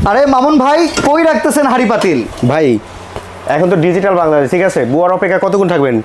আরে মামুন ভাই কই রাখতেছেন হাড়ি পাতিল? ভাই এখন তো ডিজিটাল বাংলাদেশ, ঠিক আছে, বুয়ার অপেক্ষা কতক্ষণ থাকবেন?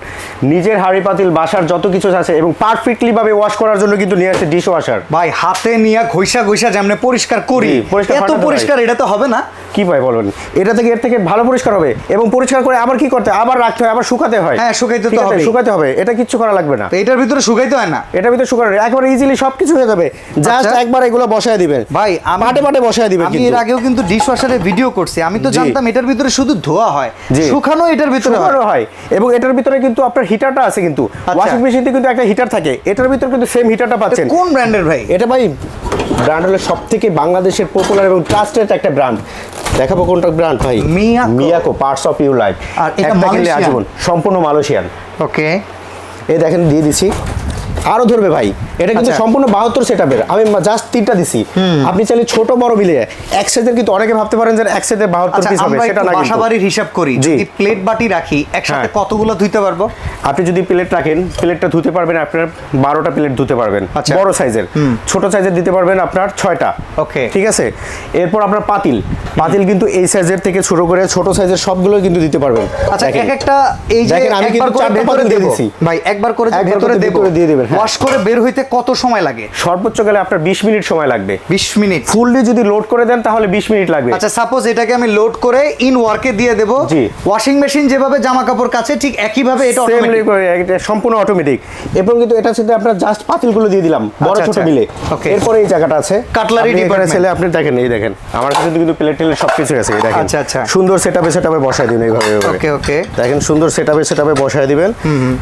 নিজের হাঁড়ি পাতিল বাসার যত কিছু আছে এবং পারফেক্টলি ভাবে ওয়াশ করার জন্য কিন্তু নিয়ে আসছে ডিশ ওয়াশার। ভাই হাতে নিয়ে ঘষা ঘষা যেমনে পরিষ্কার করি, এত পরিষ্কার এটা তো হবে না। কি ভাই বলুন, এটা থেকে এর থেকে ভালো পরিষ্কার হবে এবং পরিষ্কার করে আবার কি করতে হয়, আবার রাখতে হয়, আবার শুকাতে হয়। হ্যাঁ শুকাইতে তো হবে, শুকাতে হবে, এটা কিচ্ছু করা লাগবে না। এটার ভিতরে শুকাইতে হয় না, এটার ভিতরে শুকানো একবারে ইজিলি সবকিছু হয়ে যাবে। জাস্ট একবার এগুলো বসায় দিবেন ভাই, পাটে পাটে বসায় দিবেন। আমি এর আগেও কিন্তু ডিশ ওয়াশারে ভিডিও করছি, আমি তো জানতাম এটার ভিতরে শুধু ধোয়া হয়, শুকানো এটার ভিতরে হয়। এবং এটার ভিতরে কিন্তু আপনার হিটারটা আছে, কিন্তু ওয়াশিং মেশিনে কিন্তু একটা হিটার থাকে, এটার ভিতরে কিন্তু সেম হিটারটা পাচ্ছেন। কোন ব্র্যান্ডের ভাই এটা? ভাই ব্র্যান্ড হলো সবথেকে বাংলাদেশের পপুলার এবং ট্রাস্টেড একটা ব্র্যান্ড। দেখাবো কোনটা ব্র্যান্ড ভাই? Miyako parts of your life. আর এটা মালয়েশিয়ান, সম্পূর্ণ মালয়েশিয়ান। ওকে, এই দেখেন দিয়ে দিছি, আরো ধরবে ভাই। এটা কিন্তু সম্পূর্ণ 72 সেটআপের, আমি জাস্ট 3টা দিছি। আপনি চাইলে ছোট বড় মিলিয়ে এক সাইজের, কিন্তু অনেকে ভাবতে পারেন যে এক সাইজে 72 পিস হবে, সেটা না। বাসাবাড়ির হিসাব করি, যদি প্লেট বাটি রাখি একসাথে কতগুলো ধুইতে পারবো? আপনি যদি প্লেট রাখেন, প্লেটটা ধুতে পারবেন আপনার 12টা প্লেট ধুতে পারবেন, বড় সাইজের। ছোট সাইজের দিতে পারবেন আপনার 6টা। ওকে, ঠিক আছে। এরপর আপনার পাতিল কিন্তু এই সাইজের থেকে শুরু করে ছোট সাইজের সবগুলো কিন্তু দিতে পারবেন। আচ্ছা, এক একটা এই যে আমি কিন্তু 4টা পাতিল দিয়ে দিয়েছি ভাই, একবার করে ভেতরে দিয়ে দিবেন। ওয়াশ করে বের হইতে কত সময় লাগে? সর্বোচ্চ গেলে আপনার 20 মিনিট সময় লাগবে। 20 মিনিট ফুললি যদি লোড করে দেন তাহলে 20 মিনিট লাগবে। আচ্ছা, সাপোজ এটাকে আমি লোড করে ইন ওয়ার্কে দিয়ে দেব, ওয়াশিং মেশিন যেভাবে জামা কাপড় কাচে ঠিক একই ভাবে এটা অটোমেটিক, সম্পূর্ণ অটোমেটিক। এবং কিন্তু এটা সাথে আপনার জাস্ট পাতিলগুলো দিয়ে দিলাম বড় ছোট মিলে। এরপর এই জায়গাটা আছে কাটলারি ডিপার্টমেন্ট। আপনি দেখেন, এই দেখেন আমার কাছে কিন্তু প্লেট টেলে সবকিছু আছে, এই দেখেন। আচ্ছা আচ্ছা, সুন্দর সেটআপে বসায় দিন এইভাবে। ওকে ওকে, দেখেন সুন্দর সেটআপে বসায় দিবেন।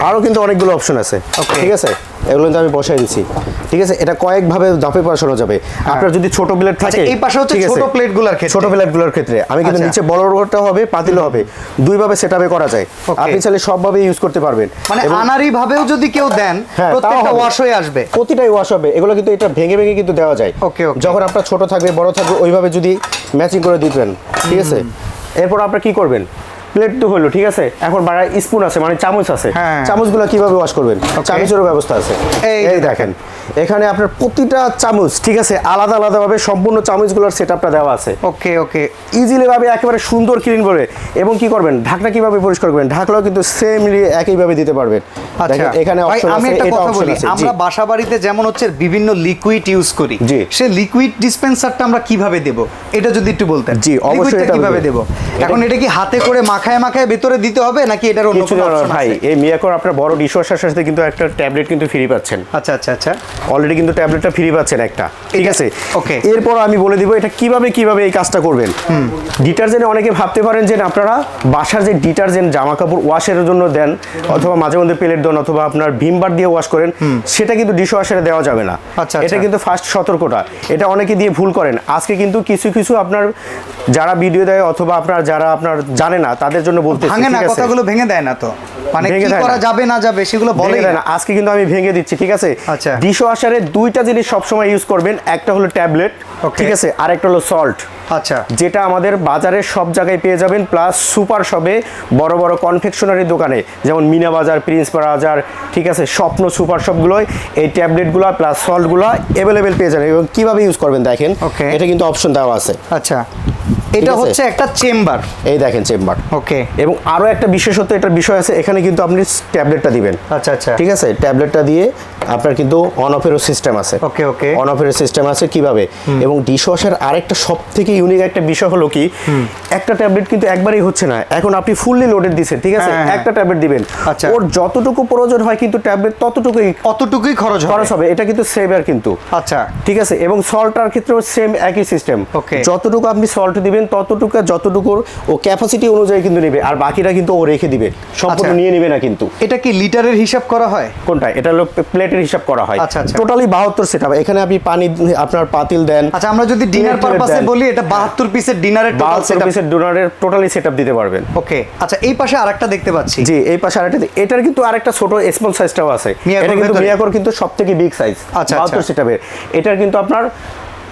আরো কিন্তু অনেকগুলো অপশন আছে, ঠিক আছে, এগুলো কিন্তু আমি বসাই দিচ্ছি। ঠিক আছে, এটা কয়েকভাবে ধাপে বসানো যাবে। আপনার যদি ছোট প্লেট থাকে, এই পাশে হচ্ছে ছোট প্লেটগুলোর ক্ষেত্রে আমি কিন্তু নিচে বড়টা হবে, পাতিলও হবে, দুই ভাবে সেটআপে করা যায়। আপনি চাইলে সব ভাবে ইউজ করতে পারবেন। মানে আনারি ভাবেও যদি কেউ দেন, প্রত্যেকটা ওয়াশ হয়ে আসবে, প্রতিটাই ওয়াশ হবে। এগুলো কিন্তু এটা ভেঙে কিন্তু দেওয়া যায়। ওকে, যখন আপনার ছোট থাকবে বড় থাকবে ওইভাবে যদি ম্যাচিং করে দিবেন, ঠিক আছে। এরপর আপনারা কি করবেন, প্লেট তো হলো, ঠিক আছে। এখন বাড়ায় স্পুন আছে, মানে চামচ আছে, চামচগুলো কিভাবে ওয়াশ করবেন, চামচেরও ব্যবস্থা আছে। এই দেখেন এখানে আপনার প্রতিটা চামচ, ঠিক আছে, আলাদা ভাবে সম্পূর্ণ চামচগুলোর সেটআপটা দেওয়া আছে। ওকে ওকে, ইজিলি ভাবে একেবারে সুন্দর ক্লিন করে। এবং কি করবেন, ঢাকনা কিভাবে পরিষ্কার করবেন, ঢাকনাও কিন্তু সেমলি একই ভাবে দিতে পারবেন। আচ্ছা, এখানে অপশন আছে। আমি একটা কথা বলি, আমরা বাসাবাড়িতে যেমন হচ্ছে বিভিন্ন লিকুইড ইউজ করি, সেই লিকুইড ডিসপেন্সারটা আমরা কিভাবে দেব, এটা যদি একটু বলতেন। জি অবশ্যই, এটা কিভাবে দেব? এখন এটা কি হাতে করে মাখায় ভিতরে দিতে হবে নাকি এটার অন্য কোনো অপশন আছে? ভাই এই মিয়াকোর আপনার বড় ডিশওয়াশার সাথে কিন্তু একটা ট্যাবলেট কিন্তু ফ্রি পাচ্ছেন। আচ্ছা আচ্ছা আচ্ছা, অলরেডি কিন্তু ট্যাবলেটটা ফ্রি পাচ্ছেন একটা, ঠিক আছে। ওকে, এরপর আমি বলে দিব এটা কিভাবে এই কাজটা করবেন। ডিটারজেন্টে অনেকে ভাবতে পারেন যে আপনারা বাসার যে ডিটারজেন্ট জামা কাপড় ওয়াশের জন্য দেন, অথবা মাঝে মধ্যে প্লেট দেন, অথবা আপনার ভিম বার দিয়ে ওয়াশ করেন, সেটা কিন্তু ডিশওয়াশারে দেওয়া যাবে না। এটা কিন্তু ফার্স্ট সতর্কতা, এটা অনেকে দিয়ে ভুল করেন। আজকে কিন্তু কিছু আপনার যারা ভিডিও দেয় অথবা আপনার যারা আপনার জানে না তাদের জন্য বলতে, ভাঙে না, কথাগুলো ভেঙে দেয় না তো, মানে কি করা যাবে না যাবে সেগুলো বলে না। আজকে কিন্তু আমি ভেঙে দিচ্ছি, ঠিক আছে। আচ্ছা, ডিশওয়াশারে দুইটা জিনিস সবসময় ইউজ করবেন, একটা হলো ট্যাবলেট, ঠিক আছে, আর একটা হলো সল্ট। আচ্ছা, যেটা আমাদের বাজারের সব জায়গায় পেয়ে যাবেন, প্লাস সুপার শপে বড় কনফেকশনারি দোকানে যেমন মিনা বাজার, প্রিন্স বাজার, ঠিক আছে, স্বপ্ন সুপার শপগুলোয় এই ট্যাবলেটগুলো প্লাস সল্টগুলো অ্যাভেলেবেল পেয়ে যাবেন। এবং কিভাবে ইউজ করবেন দেখেন, এটা কিন্তু অপশন দেওয়া আছে। আচ্ছা, এটা হচ্ছে একটা চেম্বার, এই দেখেন চেম্বার। ওকে, এবং আরো একটা বিশেষত্ব এটার বিষয় আছে, এখানে কিন্তু আপনি ট্যাবলেটটা দিবেন। আচ্ছা আচ্ছা, ঠিক আছে, ট্যাবলেটটা দিয়ে আপনার কিন্তু অন অফেরও সিস্টেম আছে। ওকে ওকে, অন অফের সিস্টেম আছে কিভাবে। এবং ডিশওয়াশার আরেকটা সবথেকে ইউনিক একটা বিষয় হলো কি, একটা ট্যাবলেট কিন্তু একবারই হচ্ছে না। এখন আপনি ফুললি লোডেড দিছেন, ঠিক আছে, একটা ট্যাবলেট দিবেন, আচ্ছা, ওর যতটুকু প্রয়োজন হয় কিন্তু ট্যাবলেট অতটুকুই খরচ হবে। এটা কিন্তু সেভার কিন্তু, আচ্ছা, ঠিক আছে। এবং সল্টার ক্ষেত্রেও সেম একই সিস্টেম। যতটুকু আপনি সল্ট দিবেন যতটুকুর ও ক্যাপাসিটি অনুযায়ী কিন্তু নেবে, আর বাকিটা কিন্তু ও রেখে দিবে, সম্পূর্ণ নিয়ে নেবে না কিন্তু। এটা কি লিটারের হিসাব করা হয়? কোনটা? এটা হলো প্লেটের হিসাব করা হয়। আচ্ছা আচ্ছা, টোটালি 72 সেটআপ। এখানে আপনি পানি আপনার পাতিল দেন। আচ্ছা, আমরা যদি ডিনার পারপাসে বলি, এটা 72 পিসের ডিনারের টোটাল সেটআপ, 72 পিসের ডিনারের টোটালি সেটআপ দিতে পারবেন। ওকে, আচ্ছা, এই পাশে আরেকটা দেখতে পাচ্ছি। জি, এই পাশে আরেকটা, এটার কিন্তু আরেকটা ছোট স্মল সাইজটাও আছে। এটা কিন্তু মিয়াকোর কিন্তু সবথেকে বিগ সাইজ, 72 সেটআপের। এটার কিন্তু আপনার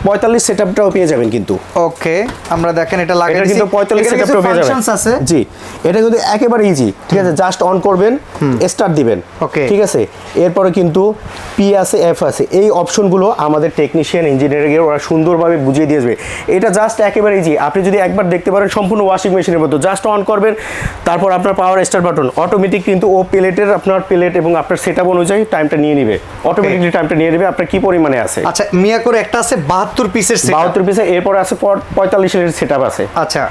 45 সেটআপটাও পেয়ে যাবেন কিন্তু। ওকে, আমরা দেখেন এটা লাগাই দিয়েছি, কিন্তু 45 সেটআপটাও পেয়ে যাবেন আছে। জি, এটা কিন্তু একেবারে ইজি, ঠিক আছে, জাস্ট অন করবেন, স্টার্ট দিবেন, ওকে, ঠিক আছে। এরপরে কিন্তু পি আছে, এফ আছে, এই অপশনগুলো আমাদের টেকনিশিয়ান ইঞ্জিনিয়ারিং ওরা সুন্দরভাবে বুঝিয়ে দিয়ে যাবে। এটা জাস্ট একেবারে ইজি, আপনি যদি একবার দেখতে পারেন সম্পূর্ণ ওয়াশিং মেশিনের মতো, জাস্ট অন করবেন, তারপর আপনার পাওয়ার স্টার্ট বাটন অটোমেটিক কিন্তু ও প্লেটের আপনার প্লেট এবং আপনার সেটআপ অনুযায়ী টাইমটা নিয়ে নেবে, অটোমেটিকলি টাইমটা নিয়ে নেবে আপনার কি পরিমাণে আছে। আচ্ছা, মিয়াকোর একটা আছে 72 পিসের সেটআপ, 72 পিসের, এরপর আছে 45 এর সেটআপ আছে। আচ্ছা,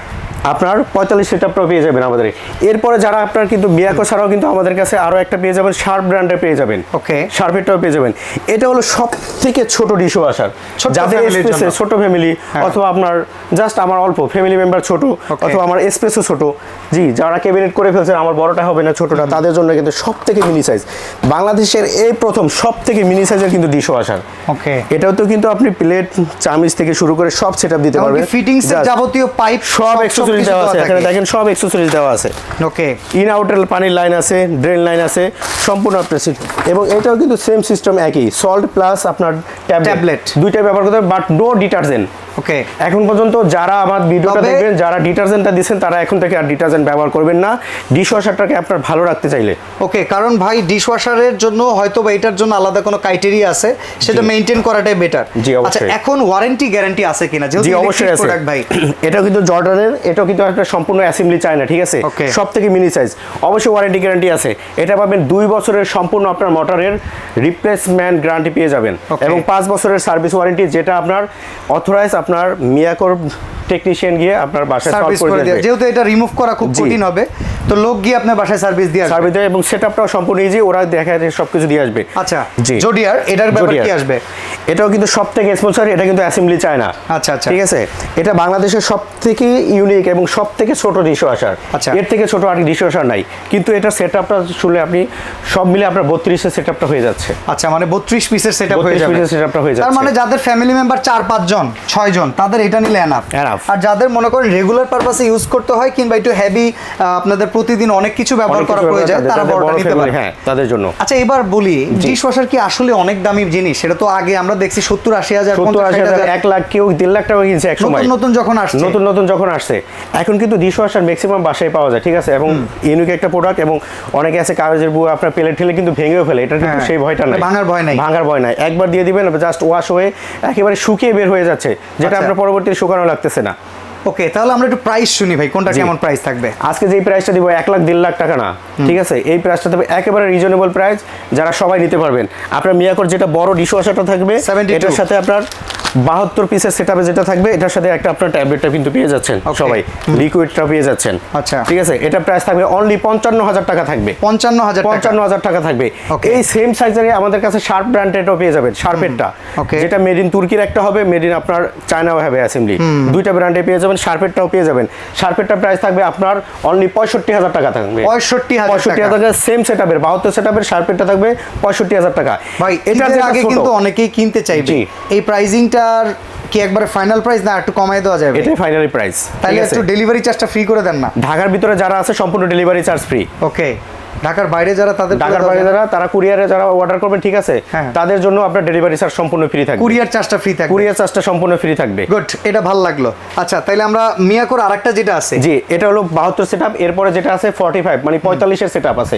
আপনার 45 সেটআপটাও পেয়ে যাবেন আমাদের। এরপরে যারা আপনার কিন্তু মিয়াকো ছাড়াও কিন্তু আমাদের কাছে আরো একটা পেয়ে যাবেন, শার্প ব্র্যান্ডের পেয়ে যাবেন। ওকে, শার্পেরটাও পেয়ে যাবেন। এটা হলো সব থেকে ছোট ডিশ ওয়াশার, যাদের স্পেসে ছোট ফ্যামিলি, অথবা আপনার জাস্ট আমার অল্প ফ্যামিলি মেম্বার ছোট, অথবা আমার স্পেসও ছোট, জি, যারা ক্যাবিনেট করে ফেলছেন আমার বড়টা হবে না ছোটটা, তাদের জন্য কিন্তু সব থেকে মিনি সাইজ, বাংলাদেশের এই প্রথম সব থেকে মিনি সাইজের কিন্তু ডিশ ওয়াশার। ওকে, এটাও তো কিন্তু আপনি প্লেট চামিচ থেকে শুরু করে সব সেটআপ দিতে পারবেন, ফিটিংস এর যাবতীয় পাইপ সব অ্যাকসেসরিজ দেওয়া আছে, এখানে দেখেন সব অ্যাকসেসরিজ দেওয়া আছে। ওকে, ইন আউটের পানির লাইন আছে, ড্রেন লাইন আছে, সম্পূর্ণ আপনার এবং এটাও কিন্তু সেম সিস্টেম একই, সল্ট প্লাস আপনার ট্যাবলেট দুইটাই ব্যবহার করতে হবে, বাট নো ডিটারজেন্ট। ওকে, এখন পর্যন্ত যারা আমার ভিডিওটা দেখবেন, যারা ডিটারজেন্টটা দিচ্ছেন, তারা এখন থেকে আর ডিটারজেন্ট ব্যবহার করবেন না ডিশওয়াশারটাকে আপনার ভালো রাখতে চাইলে। ওকে, কারণ ভাই ডিশওয়াশারের জন্য হয়তো বা এটার জন্য আলাদা কোনো ক্রাইটেরিয়া আছে, সেটা মেইনটেইন করাটাই বেটার। আচ্ছা, এখন ওয়ারেন্টি গ্যারান্টি আছে কিনা? জি, অবশ্যই আছে ভাই। এটাও কিন্তু জর্ডানের, এটাও কিন্তু একটা সম্পূর্ণ অ্যাসেম্বলি চায় না, ঠিক আছে, সব থেকে মিনি সাইজ, অবশ্যই ওয়ারেন্টি গ্যারান্টি আছে। এটা পাবেন 2 বছরের সম্পূর্ণ আপনার মোটরের রিপ্লেসমেন্ট গ্যারান্টি পেয়ে যাবেন, এবং 5 বছরের সার্ভিস ওয়ারেন্টি, যেটা আপনার অথরাইজ আপনার মিয়াকোর টেকনিশিয়ান গিয়ে আপনার বাসায় সলভ করে দেবে। যেহেতু এটা রিমুভ করা খুব কঠিন হবে, তো লোক গিয়ে আপনার বাসায় সার্ভিস দিয়ে এবং সেটআপটাও সম্পূর্ণ ইজি, ওরা দেখায় সবকিছু দিয়ে আসবে। আচ্ছা, জোডিয়ার এটার ব্যাপারে কি আসবে? এটাও কিন্তু সবথেকে স্পন্সর, এটা কিন্তু অ্যাসেম্বলি চায় না। আচ্ছা আচ্ছা, ঠিক আছে, এটা বাংলাদেশের সবথেকে ইউনিক এবং সবথেকে ছোট ডিশওয়াশার। আচ্ছা, এর থেকে ছোট আর ডিশওয়াশার নাই, কিন্তু এটা সেটআপটা শুনলে আপনি সব মিলে আপনার 32 এর সেটআপটা হয়ে যাচ্ছে। আচ্ছা, মানে 32 পিসের সেটআপ হয়ে যাবে, 32 পিসের সেটআপটা হয়ে যাচ্ছে। তার মানে যাদের ফ্যামিলি মেম্বার 4-5 জন 6 জন, তাদের এটা নিলে এনাফ। আর যাদের মনে করেন রেগুলার পারপাসে ইউজ করতে হয়, কিংবা একটু হেভি আপনাদের প্রতিদিন অনেক কিছু ব্যবহার করা প্রয়োজন, তারা বড়টা নিতে পারে। হ্যাঁ, তাদের জন্য। আচ্ছা, এবার বলি ডিশওয়াশার কি আসলে অনেক দামি জিনিস? সেটা তো আগে আমরা দেখছি 70-80 হাজার, 1 লাখ, কেউ 1.5 লাখ টাকা কিনছে এক সময়, নতুন নতুন যখন আসছে। এখন কিন্তু ডিশওয়াশার ম্যাক্সিমাম বাসায় পাওয়া যায়, ঠিক আছে, এবং ইউনিক একটা প্রোডাক্ট, এবং অনেকে আছে কাগজের বুয়া আপনার প্লেট ঠেলে কিন্তু ভেঙেও ফেলে, এটা কিন্তু সেই ভয়টা নাই, ভাঙার ভয় নাই, একবার দিয়ে দিবেন, জাস্ট ওয়াশ হয়ে একেবারে শুকিয়ে বের হয়ে যাচ্ছে, যেটা আপনার পরবর্তীতে শুকানো লাগতেছে না। ওকে, তাহলে আমরা একটু প্রাইস শুনি ভাই, কোনটা কেমন প্রাইস থাকবে? আজকে যে প্রাইসটা দিব 1 লাখ 1.5 লাখ টাকা না, ঠিক আছে, এই প্রাইসটা দেবে একেবারে রিজনেবল প্রাইস, যারা সবাই নিতে পারবেন। আপনার মিয়াকোর যেটা বড় ডিশওয়াশারটা থাকবে, এটার সাথে আপনার 72 পিসের সেটআপে যেটা থাকবে, এটার সাথে একটা আপনার ট্যাবলেটটা কিন্তু পেয়ে যাচ্ছেন, সবাই লিকুইডটা পেয়ে যাচ্ছেন। আচ্ছা, ঠিক আছে, এটা প্রাইস থাকবে অনলি 55,000 টাকা থাকবে, 55,000 টাকা থাকবে। এই সেম সাইজের আমাদের কাছে শার্প ব্র্যান্ডেরও পেয়ে যাবেন, শার্পেরটা, যেটা মেড ইন তুর্কির একটা হবে, মেড ইন আপনার চায়নাও হবে অ্যাসেম্বলি, দুইটা ব্র্যান্ডে পেয়ে যাবেন। শার্পেরটাও পেয়ে যাবেন, শার্পেরটা প্রাইস থাকবে আপনার অনলি 65,000 টাকা থাকবে, 65,000 টাকা। সেম সেটআপের 72 সেটআপের শার্পেরটা থাকবে 65,000 টাকা। ভাই, এটার আগে কিন্তু অনেকেই কিনতে চাইবে, এই প্রাইজিংটার কি একবারে ফাইনাল প্রাইস না একটু কমায় দেওয়া যাবে? এটাই ফাইনাল প্রাইস। তাহলে একটু ডেলিভারি চার্জটা ফ্রি করে দেন না? ঢাকার ভিতরে যারা আছে সম্পূর্ণ ডেলিভারি চার্জ ফ্রি। ওকে, ঢাকার বাইরে যারা, ঢাকার বাইরে যারা, তারা কুরিয়ারে যারা অর্ডার করবেন, ঠিক আছে, তাদের জন্য আপনার ডেলিভারি চার্জ সম্পূর্ণ ফ্রি থাকবে, কুরিয়ার চার্জটা ফ্রি থাকবে, কুরিয়ার চার্জটা সম্পূর্ণ ফ্রি থাকবে। গুড, এটা ভালো লাগলো। আচ্ছা, তাহলে আমরা মিয়াকোর আরেকটা যেটা আছে, জি, এটা হলো 72 সেটআপ, এরপরে যেটা আছে 45 মানে 45 এর সেটআপ আছে,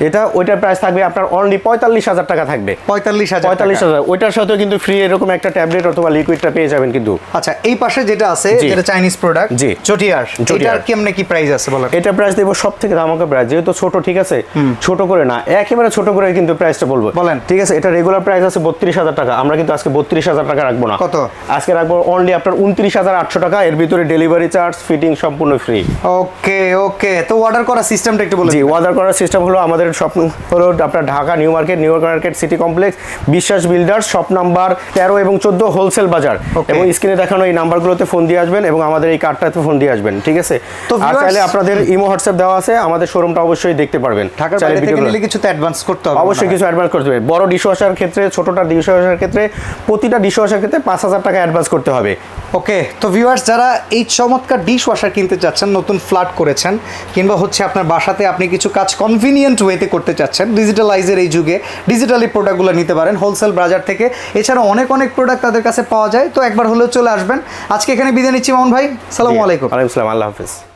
এটা ওইটার প্রাইস থাকবে আপনার অনলি 45,000 টাকা থাকবে, 45,000। ওইটার সাথে কিন্তু ফ্রি এরকম একটা ট্যাবলেট অথবা লিকুইডটা পেয়ে যাবেন কিন্তু। আচ্ছা, এই পাশে যেটা আছে, যেটা চাইনিজ প্রোডাক্ট, জি, চটিয়ার, এটার কেমনে কি প্রাইস আছে বলেন? এটা প্রাইস দেব সবথেকে ধামাকা প্রাইস, যেহেতু ছোট, ঠিক আছে, ছোট করে না, একেবারে ছোট করে কিন্তু প্রাইসটা বলবো, বলেন, ঠিক আছে। এটা রেগুলার প্রাইস আছে 32,000 টাকা, আমরা কিন্তু আজকে 32,000 টাকা রাখবো না। কত? আজকে রাখবো অনলি আপনার 29,800 টাকা, এর ভিতরে ডেলিভারি চার্জ, ফিটিং সম্পূর্ণ ফ্রি। ওকে ওকে, তো অর্ডার করার সিস্টেমটা একটু বলুন। জি, অর্ডার করার সিস্টেম হলো আমাদের শপ হলো আপনার Dhaka new market city complex, বিশ্বাস বিল্ডার্স, শপ নাম্বার 13 এবং 14, হোলসেল বাজার, এবং স্ক্রিনে দেখানো এই নাম্বারগুলোতে ফোন দিয়ে আসবেন, এবং আমাদের এই কার্ডটাতে ফোন দিয়ে আসবেন, ঠিক আছে। আর চাইলে আপনাদের ইমো হোয়াটসঅ্যাপ দেওয়া আছে, আমাদের শোরুমটা অবশ্যই দেখতে পারবেন। পারবেন। ঢাকার বাইরে থেকে নিলে কিছু তো অ্যাডভান্স করতে হবে, অবশ্যই কিছু অ্যাডভান্স করতে হবে। বড় ডিশওয়াশার ক্ষেত্রে, ছোটটা ডিশওয়াশার ক্ষেত্রে, প্রতিটা ডিশওয়াশার ক্ষেত্রে 5,000 টাকা অ্যাডভান্স করতে হবে। ওকে, তো ভিউয়ার্স যারা এই চমৎকার ডিশওয়াশার কিনতে চাচ্ছেন, নতুন ফ্ল্যাট করেছেন, কিংবা হচ্ছে আপনার বাসাতে আপনি কিছু কাজ কনভিনিয়েন্ট ওয়েতে করতে চাচ্ছেন, ডিজিটালাইজের এই যুগে ডিজিটালি প্রোডাক্টগুলো নিতে পারেন হোলসেল বাজার থেকে। এছাড়া অনেক প্রোডাক্ট তাদের কাছে পাওয়া যায়, তো একবার হলেও চলে আসবেন। আজকে এখানে বিদায় নিচ্ছি মামুন ভাই, সালামু আলাইকুম। ওয়ালাইকুম আসসালাম, আল্লাহ হাফেজ।